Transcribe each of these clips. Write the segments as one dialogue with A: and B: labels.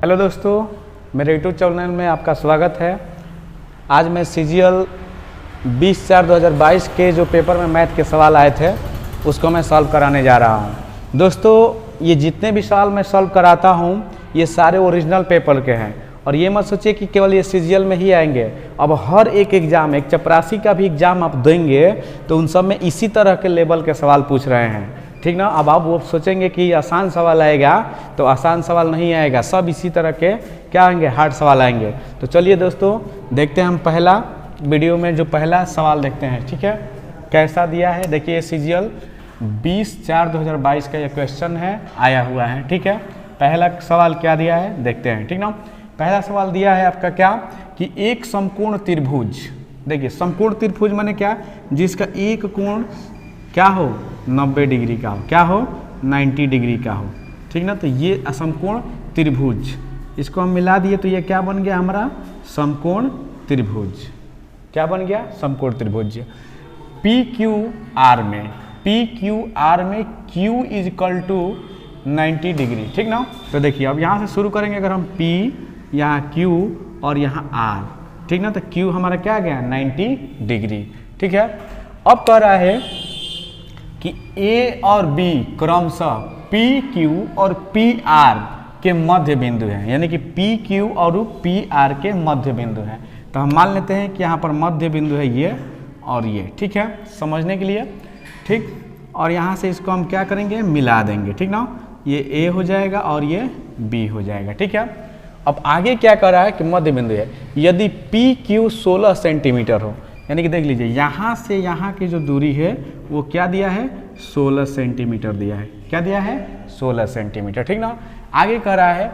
A: Hello दोस्तों, मेरे YouTube channel में आपका स्वागत है। आज मैं CGL 20/4/2022 के जो पेपर में मैथ के सवाल आए थे उसको मैं सॉल्व कराने जा रहा हूं। दोस्तों, ये जितने भी सवाल मैं सॉल्व कराता हूं ये सारे ओरिजिनल पेपर के हैं और ये मत सोचिए कि केवल ये CGL में ही आएंगे। अब हर एक एग्ज़ाम, एक चपरासी का भी एग्ज़ाम आप देंगे तो उन सब में इसी तरह के लेवल के सवाल पूछ रहे हैं, ठीक ना। अब आप वो सोचेंगे कि आसान सवाल आएगा, तो आसान सवाल नहीं आएगा, सब इसी तरह के क्या आएंगे, हार्ड सवाल आएंगे। तो चलिए दोस्तों देखते हैं हम पहला वीडियो में जो पहला सवाल देखते हैं, ठीक है। कैसा दिया है देखिए, CGL 20/4/2022 का ये क्वेश्चन है, आया हुआ है, ठीक है। पहला सवाल क्या दिया है देखते हैं, ठीक ना। पहला सवाल दिया है आपका क्या कि एक समकोण त्रिभुज, देखिए समकोण त्रिभुज माने क्या, जिसका एक कोण क्या हो 90 डिग्री का हो, क्या हो 90 डिग्री का हो, ठीक ना। तो ये असमकोण त्रिभुज, इसको हम मिला दिए तो ये क्या बन गया हमारा समकोण त्रिभुज। क्या बन गया समकोण त्रिभुज। PQR में Q is equal to 90 degree, ठीक ना। तो देखिए अब यहाँ से शुरू करेंगे, अगर हम P, यहाँ Q और यहाँ R, ठीक ना। तो Q हमारा क्या आ गया 90 डिग्री, ठीक है। अब कह रहा है कि A और B क्रमशः PQ और PR के मध्य बिंदु हैं, यानी कि PQ और PR के मध्य बिंदु हैं। तो हम मान लेते हैं कि यहाँ पर मध्य बिंदु है ये और ये, ठीक है, समझने के लिए, ठीक। और यहाँ से इसको हम क्या करेंगे, मिला देंगे, ठीक ना। ये A हो जाएगा और ये B हो जाएगा, ठीक है। अब आगे क्या कर रहा है कि मध्य बिंदु है, यदि PQ 16 सेंटीमीटर हो, यानी कि देख लीजिए यहाँ से यहाँ की जो दूरी है वो क्या दिया है 16 सेंटीमीटर दिया है, क्या दिया है 16 सेंटीमीटर, ठीक ना। आगे कह रहा है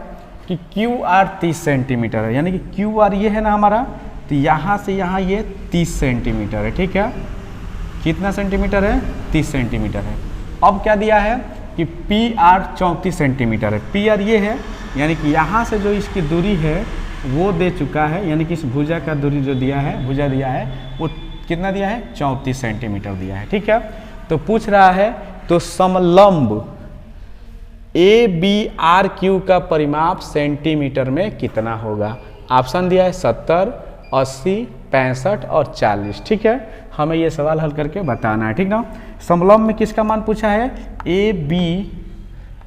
A: कि QR 30 सेंटीमीटर है, यानी कि QR ये है ना हमारा, तो यहाँ से यहाँ ये 30 सेंटीमीटर है, ठीक है। कितना सेंटीमीटर है 30 सेंटीमीटर है। अब क्या दिया है कि PR 34 सेंटीमीटर है, PR ये है, यानी कि यहाँ से जो इसकी दूरी है वो दे चुका है, यानी कि इस भुजा का दूरी जो दिया है, भुजा दिया है वो कितना दिया है 34 सेंटीमीटर दिया है, ठीक है। तो पूछ रहा है तो समलंब ABRQ का परिमाप सेंटीमीटर में कितना होगा। ऑप्शन दिया है 70, 80, 65 और 40, ठीक है। हमें ये सवाल हल करके बताना है, ठीक ना। समलंब में किसका मान पूछा है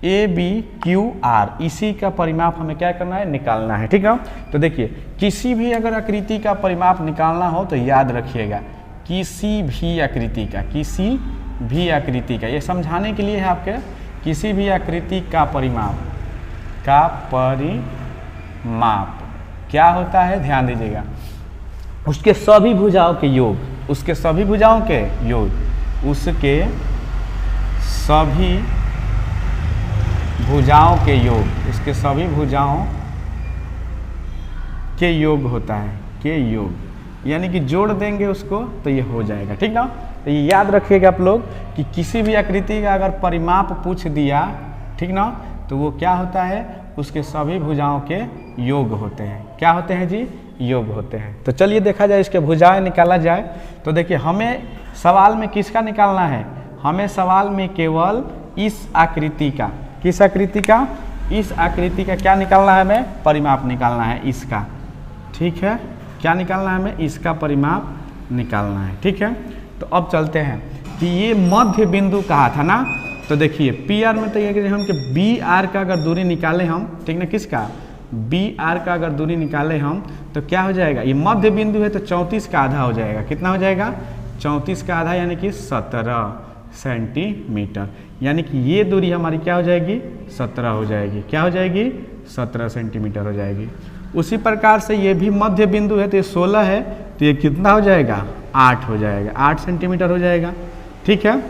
A: ABQR, इसी का परिमाप हमें क्या करना है, निकालना है, ठीक है। तो देखिए किसी भी अगर आकृति का परिमाप निकालना हो तो याद रखिएगा किसी भी आकृति का, ये समझाने के लिए है आपके, किसी भी आकृति का परिमाप क्या होता है, ध्यान दीजिएगा, उसके सभी भुजाओं के योग, उसके सभी भुजाओं के योग होता है, के योग, यानी कि जोड़ देंगे उसको तो ये हो जाएगा, ठीक ना। तो ये याद रखिएगा आप लोग कि किसी भी आकृति का अगर परिमाप पूछ दिया, ठीक ना, तो वो क्या होता है, उसके सभी भुजाओं के योग होते हैं। क्या होते हैं जी, योग होते हैं। तो चलिए देखा जाए, इसके भुजाएं निकाला जाए। तो देखिए हमें सवाल में किसका निकालना है, हमें सवाल में केवल इस आकृति का, किस आकृति का, इस आकृति का क्या निकालना है, हमें परिमाप निकालना है इसका, ठीक है। क्या निकालना है, हमें इसका परिमाप निकालना है, ठीक है। तो अब चलते हैं कि ये मध्य बिंदु कहा था ना। तो देखिए PR में तो ये हम कि BR का अगर दूरी निकाले हम, ठीक ना, किसका BR का अगर दूरी निकाले हम तो क्या हो जाएगा, ये मध्य बिंदु है तो 34 का आधा हो जाएगा। कितना हो जाएगा 34 का आधा, यानी कि 17 सेंटीमीटर, यानी कि ये दूरी हमारी क्या हो जाएगी 17 हो जाएगी, क्या हो जाएगी 17 सेंटीमीटर हो जाएगी। उसी प्रकार से ये भी मध्य बिंदु है तो ये 16 है तो ये कितना हो जाएगा 8 हो जाएगा, 8 सेंटीमीटर हो जाएगा, ठीक है।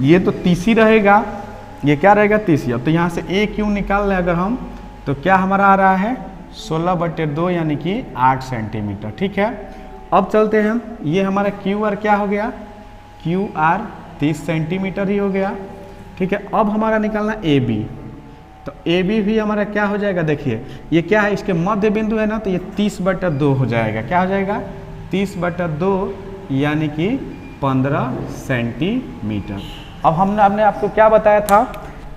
A: ये तो 30 ही रहेगा, ये क्या रहेगा 30 ही। अब तो यहाँ से AQ निकाल लें अगर हम, तो क्या हमारा आ रहा है 16/2, यानी कि 8 सेंटीमीटर, ठीक है। अब चलते हैं, ये हमारा QR क्या हो गया, QR 30 सेंटीमीटर ही हो गया, ठीक है। अब हमारा निकालना AB, तो AB भी हमारा क्या हो जाएगा, देखिए ये क्या है, इसके मध्य बिंदु है ना, तो ये 30/2 हो जाएगा, क्या हो जाएगा 30/2, यानी कि 15 सेंटीमीटर। अब हमने आपको क्या बताया था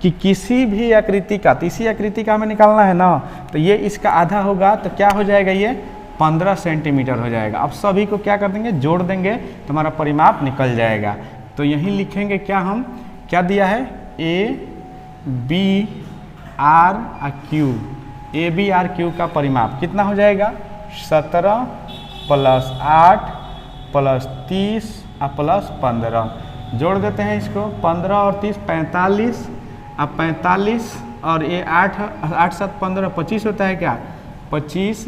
A: कि किसी भी आकृति का, तो इसी आकृति का हमें निकालना है ना, तो ये इसका आधा होगा तो क्या हो जाएगा, ये 15 सेंटीमीटर हो जाएगा। अब सभी को क्या कर देंगे, जोड़ देंगे तो हमारा परिमाप निकल जाएगा। तो यहीं लिखेंगे क्या, हम क्या दिया है, A B R Q, A B R Q का परिमाप कितना हो जाएगा, 17 + 8 + 30 + 15। जोड़ देते हैं इसको, 15 और 30 45, अब 45 और ये 8 8 7 15 25 होता है क्या, 25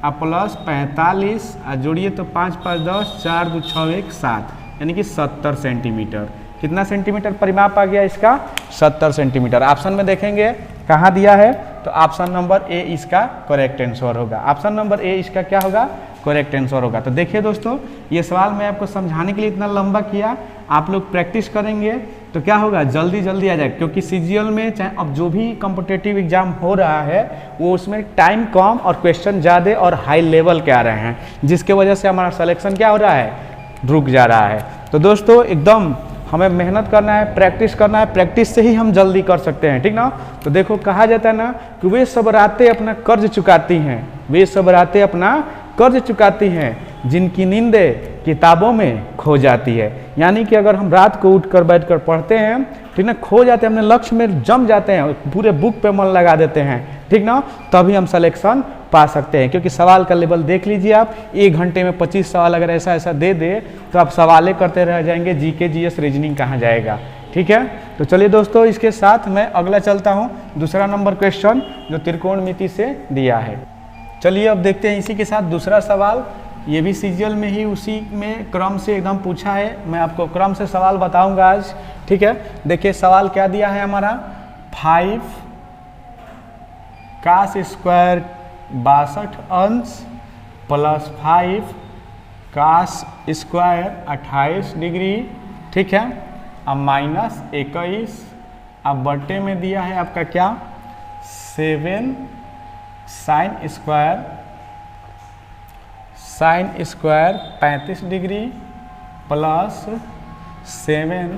A: + 45 जोड़िए तो 5 5 10 4 2 6 1 7, यानी कि 70 सेंटीमीटर। कितना सेंटीमीटर परिमाप आ गया इसका, 70 सेंटीमीटर। ऑप्शन में देखेंगे कहाँ दिया है, तो ऑप्शन नंबर ए इसका करेक्ट आंसर होगा। ऑप्शन नंबर ए इसका क्या होगा, करेक्ट आंसर होगा। तो देखिए दोस्तों, ये सवाल मैं आपको समझाने के लिए इतना लंबा किया, आप लोग प्रैक्टिस करेंगे तो क्या होगा, जल्दी जल्दी आ जाएगा। क्योंकि सीजीएल में चाहे अब जो भी कॉम्पिटिटिव एग्जाम हो रहा है वो उसमें टाइम कम और क्वेश्चन ज़्यादा और हाई लेवल के आ रहे हैं, जिसके वजह से हमारा सिलेक्शन क्या हो रहा है, रुक जा रहा है। तो दोस्तों एकदम हमें मेहनत करना है, प्रैक्टिस करना है, प्रैक्टिस से ही हम जल्दी कर सकते हैं, ठीक ना। तो देखो कहा जाता है ना कि वे सब रातें अपना कर्ज चुकाती हैं, वे सब रातें अपना कर्ज चुकाती हैं, जिनकी नींदें किताबों में खो जाती है। यानी कि अगर हम रात को उठकर बैठकर पढ़ते हैं, ठीक ना, खो जाते हैं, अपने लक्ष्य में जम जाते हैं, पूरे बुक पे मन लगा देते हैं, ठीक ना, तभी हम सिलेक्शन पा सकते हैं। क्योंकि सवाल का लेवल देख लीजिए आप, 1 घंटे में 25 सवाल अगर ऐसा ऐसा दे दे तो आप सवालें करते रह जाएंगे, जीके जीएस रीजनिंग कहाँ जाएगा, ठीक है। तो चलिए दोस्तों, इसके साथ मैं अगला चलता हूँ, दूसरा नंबर क्वेश्चन जो त्रिकोणमिति से दिया है। चलिए अब देखते हैं इसी के साथ दूसरा सवाल, ये भी सीजीएल में ही उसी में क्रम से एकदम पूछा है। मैं आपको क्रम से सवाल बताऊंगा आज, ठीक है। देखिए सवाल क्या दिया है हमारा, 5 cos स्क्वायर 62 अंश + 5 cos स्क्वायर 28 डिग्री, ठीक है, अब -21, अब बट्टे में दिया है आपका क्या, 7 sin square 35 degree + 7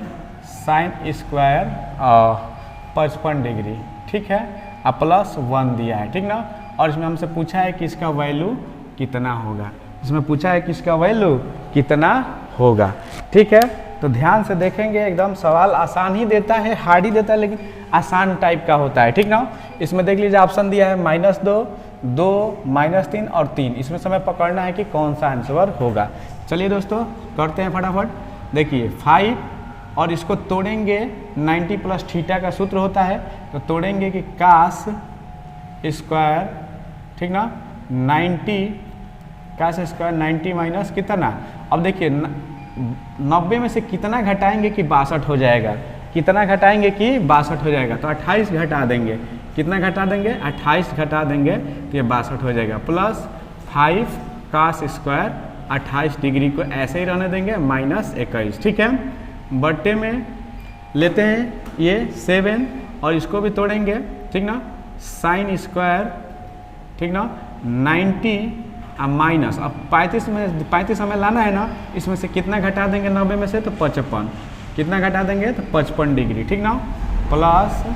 A: sin square 55 degree, ठीक है, अब +1 दिया है, ठीक ना। और इसमें हमसे पूछा है कि इसका वैल्यू कितना होगा, इसमें पूछा है कि इसका वैल्यू कितना होगा, ठीक है। तो ध्यान से देखेंगे, एकदम सवाल आसान ही देता है, हार्ड ही देता है, लेकिन आसान टाइप का होता है, ठीक ना। इसमें देख लीजिए ऑप्शन दिया है -2, 2, -3 और 3, इसमें समय पकड़ना है कि कौन सा आंसर होगा। चलिए दोस्तों करते हैं फटाफट। देखिए 5 और इसको तोड़ेंगे, 90 + थीटा का सूत्र होता है, तो तोड़ेंगे कि cos स्क्वायर, ठीक ना, 90 cos स्क्वायर 90 माइनस कितना, अब देखिए 90 में से कितना घटाएंगे कि 62 हो जाएगा, कितना घटाएंगे कि 62 हो जाएगा, तो 28 घटा देंगे, कितना घटा देंगे, 28 घटा देंगे तो ये 62 हो जाएगा, +5 cos स्क्वायर 28 डिग्री को ऐसे ही रहने देंगे, -21, ठीक है। बट्टे में लेते हैं ये 7 और इसको भी तोड़ेंगे, ठीक ना, sin स्क्वायर, ठीक ना, 90 माइनस, अब 35 हमें लाना है ना, इसमें से कितना घटा देंगे 90 में से, तो 55, कितना घटा देंगे तो 55 डिग्री, ठीक ना, +7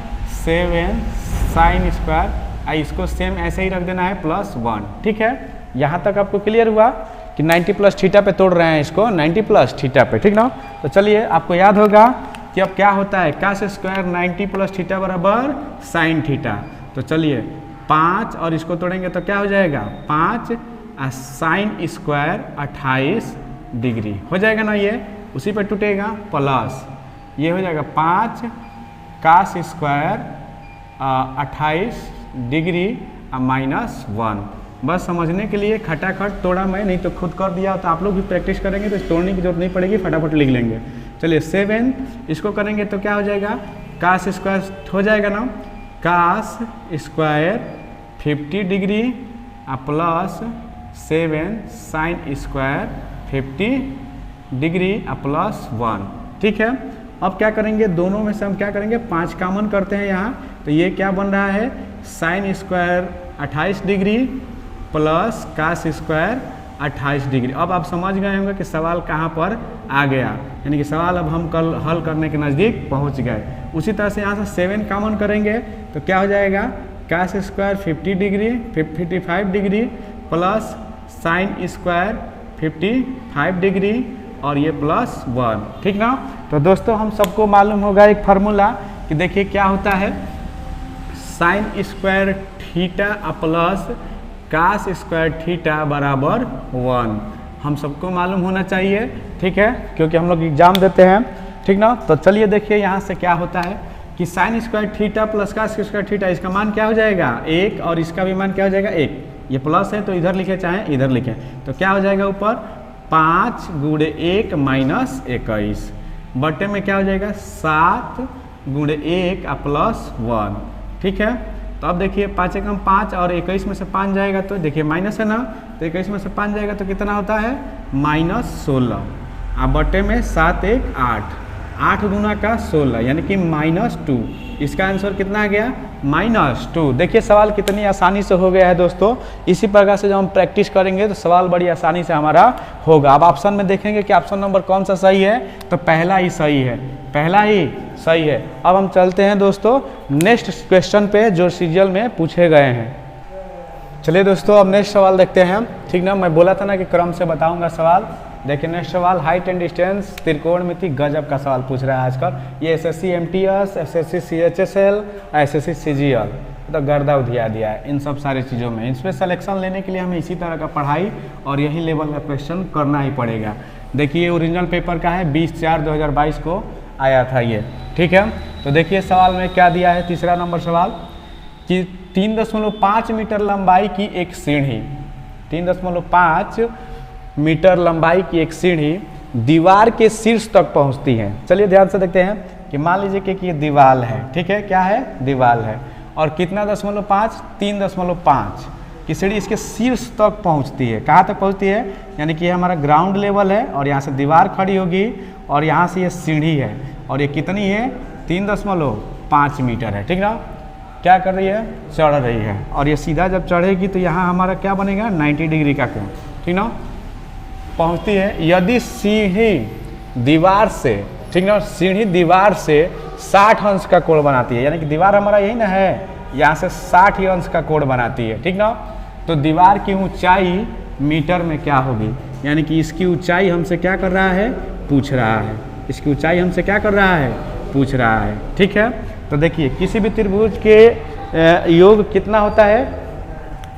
A: sin स्क्वायर, इसको सेम ऐसे ही रख देना है, +1, ठीक है। यहाँ तक आपको क्लियर हुआ कि 90 + थीटा पे तोड़ रहे हैं इसको, 90 + थीटा पे, ठीक ना। तो चलिए आपको याद होगा कि अब क्या होता है, cos स्क्वायर 90 + थीटा बराबर sin थीटा। तो चलिए 5 और इसको तोड़ेंगे तो क्या हो जाएगा, 5 sin स्क्वायर 28 डिग्री हो जाएगा ना, ये उसी पे टूटेगा, प्लस ये हो जाएगा 5 cos स्क्वायर 28 डिग्री -1। बस समझने के लिए खटाखट तोड़ा मैं, नहीं तो खुद कर दिया, तो आप लोग भी प्रैक्टिस करेंगे तो तोड़ने की जरूरत नहीं पड़ेगी, फटाफट लिख लेंगे। चलिए 7 इसको करेंगे तो क्या हो जाएगा, cos स्क्वायर हो जाएगा ना, cos square 50 degree +7 sin square 50 degree +1, ठीक है। अब क्या करेंगे, दोनों में से हम क्या करेंगे, 5 कॉमन करते हैं यहाँ, तो ये क्या बन रहा है, sin square 28 degree + cos square 28 degree. अब आप समझ गए होंगे कि सवाल कहाँ पर आ गया, यानी कि सवाल अब हम कल हल करने के नज़दीक पहुँच गए। उसी तरह से यहाँ से 7 कॉमन करेंगे तो क्या हो जाएगा, cos square 50 degree 55 degree plus sine square 55 degree और ये प्लस 1, ठीक ना। तो दोस्तों हम सबको मालूम होगा एक फार्मूला कि देखिए क्या होता है, sine square theta plus cos square theta बराबर 1, हम सबको मालूम होना चाहिए, ठीक है, क्योंकि हम लोग एग्जाम देते हैं, ठीक ना। तो चलिए देखिए यहाँ से क्या होता है कि sine square theta plus cos square theta, इसका मान क्या हो जाएगा 1 और इसका भी मान क्या हो जाएगा 1, ये प्लस है तो इधर लिखे चाहे इधर लिखे, तो क्या हो जाएगा ऊपर 5 गुणे 1 माइनस 21 बटे में क्या हो जाएगा 7 गुणे 1 प्लस 1, ठीक है। तो अब देखिए 5 एकम 5 और 21 में से 5 जाएगा तो देखिए माइनस है ना, तो 21 में से 5 जाएगा तो कितना होता है -16, अब बटे में 7 1 8, 8 गुना का 16 यानी कि -2, इसका आंसर कितना आ गया -2। देखिए सवाल कितनी आसानी से हो गया है दोस्तों, इसी प्रकार से जब हम प्रैक्टिस करेंगे तो सवाल बड़ी आसानी से हमारा होगा। अब ऑप्शन में देखेंगे कि ऑप्शन नंबर कौन सा सही है, तो पहला ही सही है, पहला ही सही है। अब हम चलते हैं दोस्तों नेक्स्ट क्वेश्चन पे जो सीरियल में पूछे गए हैं। चलिए दोस्तों अब नेक्स्ट सवाल देखते हैं, ठीक ना, मैं बोला था ना कि क्रम से बताऊंगा सवाल। देखिए नेक्स्ट सवाल हाइट एंड डिस्टेंस त्रिकोणमिति गजब का सवाल पूछ रहा है आजकल, ये SSC MTS SSC CHSL SSC CGL तो गर्दा उधिया दिया है इन सब सारी चीज़ों में। इन पर सिलेक्शन लेने के लिए हमें इसी तरह का पढ़ाई और यही लेवल का क्वेश्चन करना ही पड़ेगा। देखिए ओरिजिनल पेपर का है 20/4/2022 को आया था ये, ठीक है। तो देखिए सवाल में क्या दिया है, तीसरा नंबर सवाल कि 3.5 मीटर लंबाई की एक सीढ़ी, 3.5 मीटर लंबाई की एक सीढ़ी दीवार के शीर्ष तक पहुंचती है। चलिए ध्यान से देखते हैं कि मान लीजिए कि ये दीवार है, ठीक है, क्या है दीवार है, और कितना 0.5 3.5 की सीढ़ी इसके शीर्ष तक पहुंचती है। कहाँ तक पहुंचती है, यानी कि ये हमारा ग्राउंड लेवल है और यहाँ से दीवार खड़ी होगी और यहाँ से ये सीढ़ी है और ये कितनी है 3.5 मीटर है, ठीक ना। क्या कर रही है, चढ़ रही है, और ये सीधा जब चढ़ेगी तो यहाँ हमारा क्या बनेगा 90 डिग्री का कोण, ठीक ना, पहुँचती है। यदि सीढ़ी दीवार से, ठीक ना, सीढ़ी दीवार से 60 अंश का कोण बनाती है, यानी कि दीवार हमारा यही ना है, यहाँ से 60 अंश का कोण बनाती है, ठीक ना। तो दीवार की ऊंचाई मीटर में क्या होगी, यानी कि इसकी ऊंचाई हमसे क्या कर रहा है, पूछ रहा है, इसकी ऊंचाई हमसे क्या कर रहा है, पूछ रहा है, ठीक है। तो देखिए किसी भी त्रिभुज के योग कितना होता है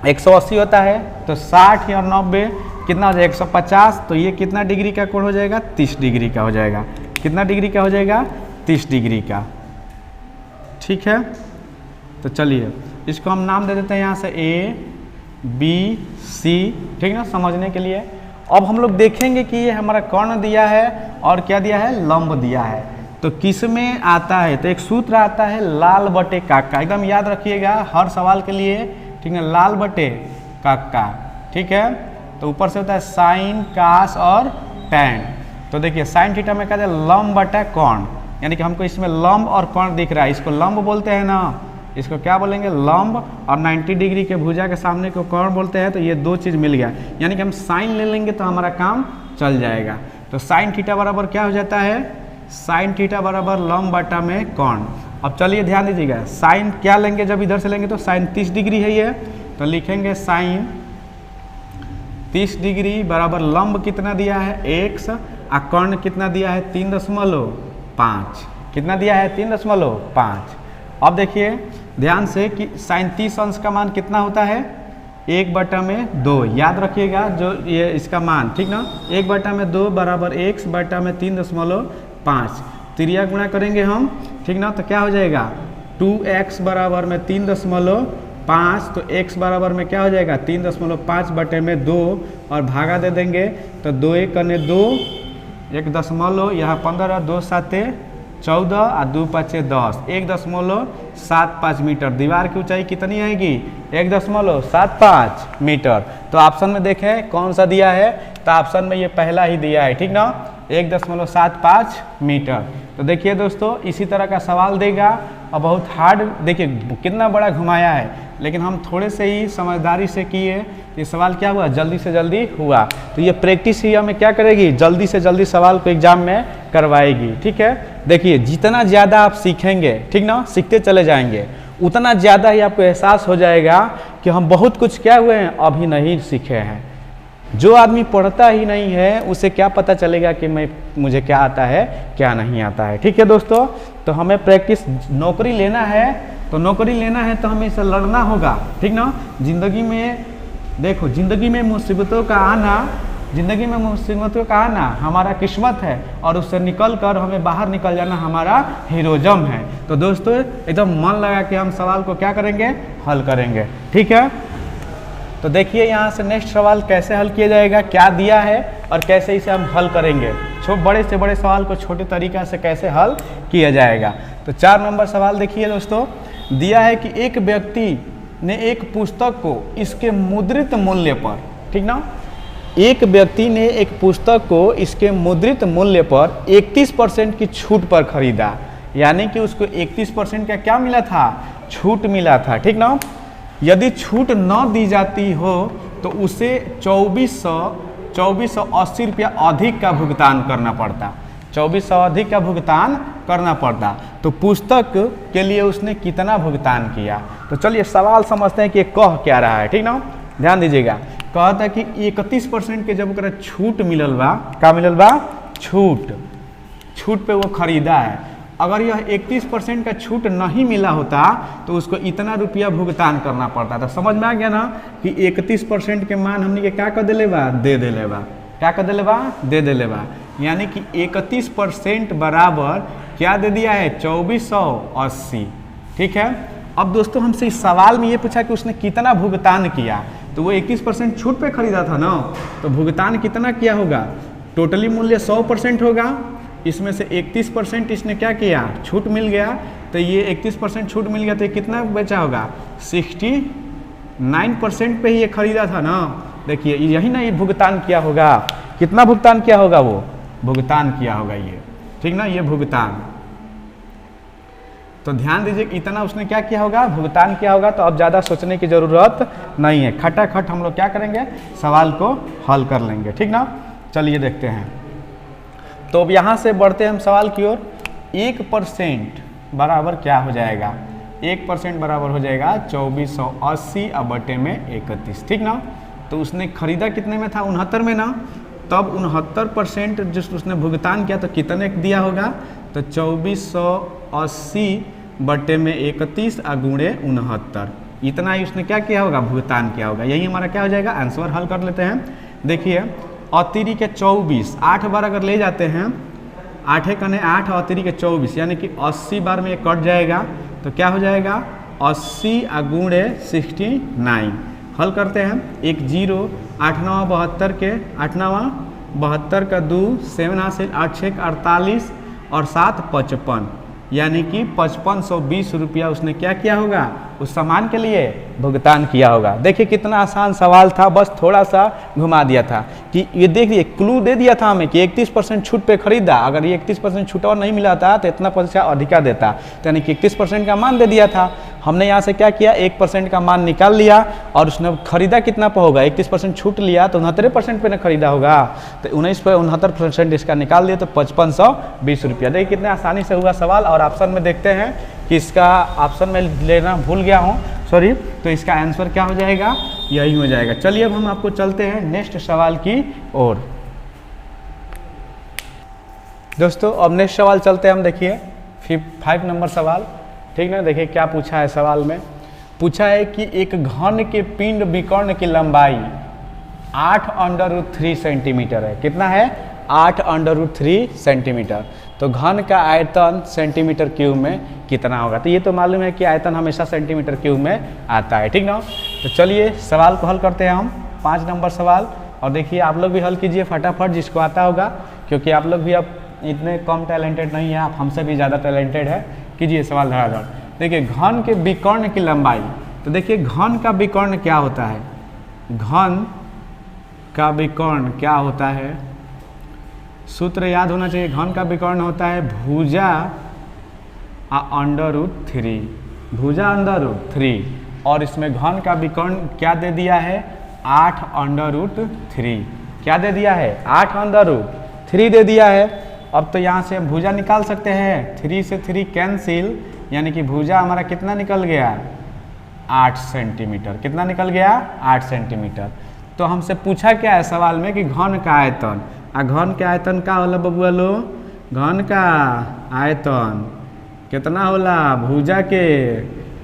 A: 180 होता है, तो 60 और 90 कितना हो जाएगा 150, तो ये कितना डिग्री का कोण हो जाएगा 30 डिग्री का हो जाएगा, कितना डिग्री का हो जाएगा 30 डिग्री का, ठीक है। तो चलिए इसको हम नाम दे देते हैं यहाँ से A B C, ठीक ना, समझने के लिए। अब हम लोग देखेंगे कि ये हमारा कर्ण दिया है और क्या दिया है, लंब दिया है, तो किस में आता है, तो एक सूत्र आता है लाल बटे काका, एकदम याद रखिएगा हर सवाल के लिए, ठीक है, लाल बटे काका, ठीक है। तो ऊपर से होता है साइन कास और टैन, तो देखिए साइन थीटा में कहते हैं लंब बटा कर्ण, यानी कि हमको इसमें लंब और कर्ण दिख रहा है, इसको लंब बोलते हैं ना, इसको क्या बोलेंगे लंब, और 90 डिग्री के भुजा के सामने को कर्ण बोलते हैं, तो ये दो चीज़ मिल गया, यानी कि हम साइन ले लेंगे तो हमारा काम चल जाएगा। तो साइन थीटा बराबर क्या हो जाता है, साइन थीटा बराबर लंब बटा में कर्ण। अब चलिए ध्यान दीजिएगा, साइन क्या लेंगे, जब इधर से लेंगे तो साइन 30 डिग्री है ये, तो लिखेंगे साइन 30 डिग्री बराबर लंब कितना दिया है x, और कर्ण कितना दिया है 3.5, कितना दिया है 3.5। अब देखिए ध्यान से कि साइन 30 अंश का मान कितना होता है 1/2, याद रखिएगा जो ये इसका मान, ठीक ना, 1/2 बराबर x बटा में 3.5, त्रिया गुणा करेंगे हम, ठीक ना, तो क्या हो जाएगा 2x बराबर में 3.5, तो x बराबर में क्या हो जाएगा 3.5 बटे में 2 और भागा दे देंगे, तो 2 1 करने 2, 1 दशमलव यहाँ 15, 2 7 14 और 2 5 10, 1.75 मीटर। दीवार की ऊंचाई कितनी आएगी 1.75 मीटर। तो ऑप्शन में देखें कौन सा दिया है, तो ऑप्शन में ये पहला ही दिया है, ठीक ना, 1.75 मीटर। तो देखिए दोस्तों इसी तरह का सवाल देगा और बहुत हार्ड, देखिए कितना बड़ा घुमाया है, लेकिन हम थोड़े से ही समझदारी से किए, ये सवाल क्या हुआ जल्दी से जल्दी हुआ। तो ये प्रैक्टिस ही हमें क्या करेगी, जल्दी से जल्दी सवाल को एग्जाम में करवाएगी। ठीक है, देखिए जितना ज़्यादा आप सीखेंगे, ठीक ना, सीखते चले जाएंगे, उतना ज़्यादा ही आपको एहसास हो जाएगा कि हम बहुत कुछ क्या हुए हैं, अभी नहीं सीखे हैं। जो आदमी पढ़ता ही नहीं है उसे क्या पता चलेगा कि मुझे क्या आता है क्या नहीं आता है। ठीक है दोस्तों, तो हमें प्रैक्टिस, नौकरी लेना है तो नौकरी लेना है तो हमें इसे लड़ना होगा। ठीक ना, जिंदगी में देखो, जिंदगी में मुसीबतों का आना, जिंदगी में मुसीबतों का आना हमारा किस्मत है और उससे निकल कर हमें बाहर निकल जाना हमारा हीरोइज्म है। तो दोस्तों एकदम मन लगा कि हम सवाल को क्या करेंगे, हल करेंगे। ठीक है, तो देखिए यहाँ से नेक्स्ट सवाल कैसे हल किया जाएगा, क्या दिया है और कैसे इसे हम हल करेंगे। बड़े से बड़े सवाल को छोटे तरीका से कैसे हल किया जाएगा। तो 4 नंबर सवाल देखिए दोस्तों, दिया है कि एक व्यक्ति ने एक पुस्तक को इसके मुद्रित मूल्य पर, ठीक ना, एक व्यक्ति ने एक पुस्तक को इसके मुद्रित मूल्य पर 31% की छूट पर खरीदा, यानी कि उसको 31% का क्या मिला था, छूट मिला था। ठीक ना, यदि छूट न दी जाती हो तो उसे 2480 रुपया अधिक का भुगतान करना पड़ता, 2400 अधिक का भुगतान करना पड़ता। तो पुस्तक के लिए उसने कितना भुगतान किया। तो चलिए सवाल समझते हैं कि कह क्या रहा है। ठीक ना, ध्यान दीजिएगा, कहता है कि 31% के जब छूट मिलल बा, का मिलल बा, छूट पे वो खरीदा है। अगर यह 31% का छूट नहीं मिला होता तो उसको इतना रुपया भुगतान करना पड़ता। तो समझ में आ गया ना कि 31% के मान हमने के क्या कर दिले बा, दे दिले बा, क्या कर दिले बा, दे दिले बा, यानी कि 31% बराबर क्या दे दिया है, 2480। ठीक है, अब दोस्तों हमसे इस सवाल में ये पूछा कि उसने कितना भुगतान किया, तो वो 21% छूट पे खरीदा था ना, तो भुगतान कितना किया होगा, टोटली मूल्य 100% होगा, इसमें से 31% इसने क्या किया, छूट मिल गया, तो ये 31% छूट मिल गया तो ये कितना बचा होगा, 69% पे ही ये खरीदा था ना। देखिए यही ना ये भुगतान किया होगा, कितना भुगतान किया होगा, वो भुगतान किया होगा ये, ठीक ना, ये भुगतान। तो ध्यान दीजिए इतना उसने क्या किया होगा, भुगतान किया होगा। तो अब ज़्यादा सोचने की ज़रूरत नहीं है, खटाखट हम लोग क्या करेंगे, सवाल को हल कर लेंगे। ठीक ना, चलिए देखते हैं। तो अब यहाँ से बढ़ते हैं हम सवाल की ओर। 1% बराबर क्या हो जाएगा, 1% बराबर हो जाएगा 2480 अब बटे में 31। ठीक ना, तो उसने खरीदा कितने में था, 69 में ना, तब 69% जो उसने भुगतान किया तो कितने दिया होगा, तो 2480 बटे में 31 गुणे 69, इतना ही उसने क्या किया होगा, भुगतान किया होगा। यही हमारा क्या हो जाएगा, आंसर हल कर लेते हैं। देखिए अतिरी के 24 8 बार अगर ले जाते हैं, 8 कने 8 अतिरी के 24 यानी कि 80 बार में ये कट जाएगा, तो क्या हो जाएगा 80 गुणे 69। हल करते हैं, 1 0 8 9 72 के 8 9 72 का 2 7 8 8 6 48 और 7 55, यानी कि 5520 रुपया उसने क्या किया होगा, उस सामान के लिए भुगतान किया होगा। देखिए कितना आसान सवाल था, बस थोड़ा सा घुमा दिया था कि ये देखिए क्लू दे दिया था हमें कि 31% छूट पे खरीदा, अगर ये 31% छूट और नहीं मिला था तो इतना पैसा अधिका देता, तो यानी कि 31% का मान दे दिया था। हमने यहाँ से क्या किया, 1% का मान निकाल लिया और उसने खरीदा कितना पे होगा, 31% छूट लिया तो 69% पे ना खरीदा होगा, तो 19 पे 69% इसका निकाल दिया तो 5520 रुपया। देखिए कितने आसानी से हुआ सवाल। और ऑप्शन में देखते हैं कि इसका ऑप्शन में लेना भूल गया हूँ, सॉरी, तो इसका आंसर क्या हो जाएगा, यही हो जाएगा। चलिए अब हम आपको चलते हैं नेक्स्ट सवाल की ओर। दोस्तों अब नेक्स्ट सवाल चलते हैं हम। देखिए 5 नंबर सवाल, ठीक ना। देखिए क्या पूछा है सवाल में, पूछा है कि एक घन के पिंड विकर्ण की लंबाई 8√3 सेंटीमीटर है। कितना है, 8√3 सेंटीमीटर। तो घन का आयतन सेंटीमीटर क्यूब में कितना होगा। तो ये तो मालूम है कि आयतन हमेशा सेंटीमीटर क्यूब में आता है, ठीक ना। तो चलिए सवाल को हल करते हैं हम, 5 नंबर सवाल। और देखिए आप लोग भी हल कीजिए फटाफट, जिसको आता होगा, क्योंकि आप लोग भी अब इतने कम टैलेंटेड नहीं है, आप हमसे भी ज़्यादा टैलेंटेड है। कीजिए सवाल धड़ाधड़। देखिए घन के विकर्ण की लंबाई, तो देखिए घन का विकर्ण क्या होता है, घन का विकर्ण क्या होता है, सूत्र याद होना चाहिए। घन का विकर्ण होता है भुजा √3, भुजा √3, और इसमें घन का विकर्ण क्या दे दिया है, 8√3। क्या दे दिया है, 8√3 दे दिया है। अब तो यहाँ से भुजा निकाल सकते हैं, 3 से 3 कैंसिल, यानी कि भुजा हमारा कितना निकल गया 8 सेंटीमीटर। कितना निकल गया 8 सेंटीमीटर। तो हमसे पूछा क्या है सवाल में कि घन का आयतन, आ घन के आयतन का होला बबुआ लो, घन का आयतन कितना होला भुजा के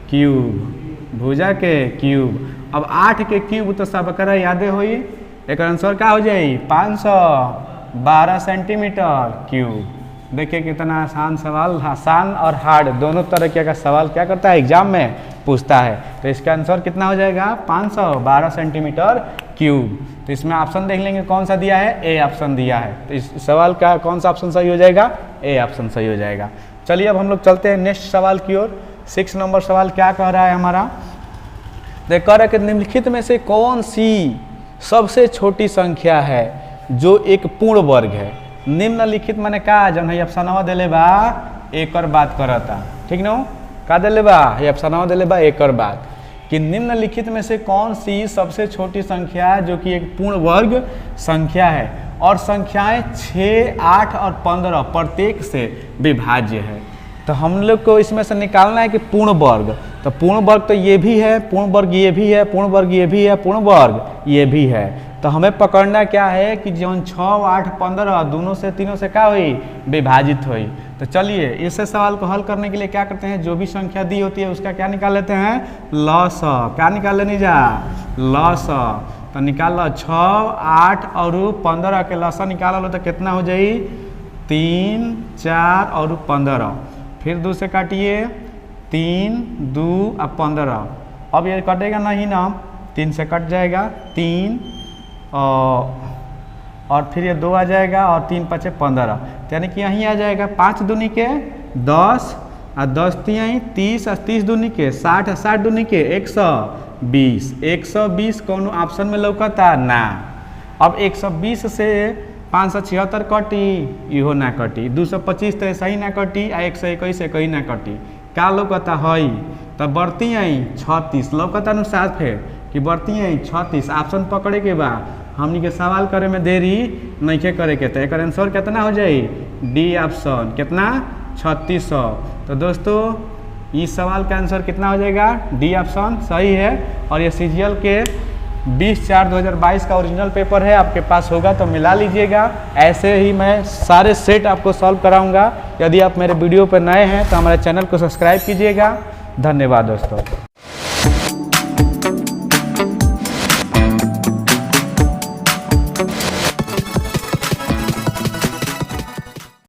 A: क्यूब, भुजा के क्यूब। अब 8 के क्यूब तो सब करा यादे होई, एक आंसर का हो जाई 512 सेंटीमीटर क्यूब। देखिए कितना आसान सवाल, आसान और हार्ड दोनों तरह का सवाल क्या करता है एग्जाम में पूछता है। तो इसका आंसर कितना हो जाएगा 512 सेंटीमीटर क्यूब। तो इसमें ऑप्शन देख लेंगे कौन सा दिया है, ए ऑप्शन दिया है। तो इस सवाल का कौन सा ऑप्शन सही हो जाएगा, ए ऑप्शन सही हो जाएगा। चलिए अब हम लोग चलते हैं नेक्स्ट सवाल की ओर। 6 नंबर सवाल क्या कह रहा है हमारा, देख कह रहा है कि निम्नलिखित में से कौन सी सबसे छोटी संख्या है जो एक पूर्ण वर्ग है। निम्नलिखित माने का जन है ऑप्शनवा देले बा एकर बात करता, ठीक न का देले बा ये ऑप्शनवा देले बा एकर बात कि निम्नलिखित में से कौन सी सबसे छोटी संख्या है जो कि एक पूर्ण वर्ग संख्या है और संख्याएं 6, 8 और 15 प्रत्येक से विभाज्य है। तो हम लोग को इसमें से निकालना है कि पूर्ण वर्ग, तो पूर्ण वर्ग तो ये भी है, पूर्ण वर्ग ये भी है, पूर्ण वर्ग ये भी है, पूर्ण वर्ग ये भी है। तो हमें पकड़ना क्या है कि जो 6, 8, 15 दोनों से तीनों से क्या हुई विभाजित हुई। तो चलिए इसे सवाल को हल करने के लिए क्या करते हैं, जो भी संख्या दी होती है उसका क्या निकाल लेते हैं लॉसअ। क्या निकाल लेनी जा लॉसअ। तो निकाल लो 6, 8 और 15 के लॉसअ निकाल लो तो कितना हो जाई 3, 4 और 15। फिर 2 से काटिए 3, 2 और 15। अब ये कटेगा नहीं ना, 3 से कट जाएगा 3 और फिर ये 2 आ जाएगा और 3 5 15, यानी कि यहीं आ जाएगा 5 दूनी के 10 और 10 3 30 और 30 दूनी के 60 और 60 दूनी के 120। 120 कौन ऑप्शन में लौकता ना। अब 120 से 576 कटी इहो ना कटी, 225 तो सही ना कटी आ 121 से कहीं ना कटी। का लौकता हई तो बढ़ती आई 36 लौकता अनुसार फिर कि बढ़ती आई 36 ऑप्शन पकड़े के बा। हमनी के सवाल करे में देरी नहीं के करे के, तो एक आंसर कितना हो जाई डी ऑप्शन कितना 3600। तो दोस्तों इस सवाल का आंसर कितना हो जाएगा डी ऑप्शन सही है। और ये सीजीएल के 20/4/2022 का ओरिजिनल पेपर है, आपके पास होगा तो मिला लीजिएगा। ऐसे ही मैं सारे सेट आपको सॉल्व कराऊंगा। यदि आप मेरे वीडियो पर नए हैं तो हमारे चैनल को सब्सक्राइब कीजिएगा। धन्यवाद दोस्तों।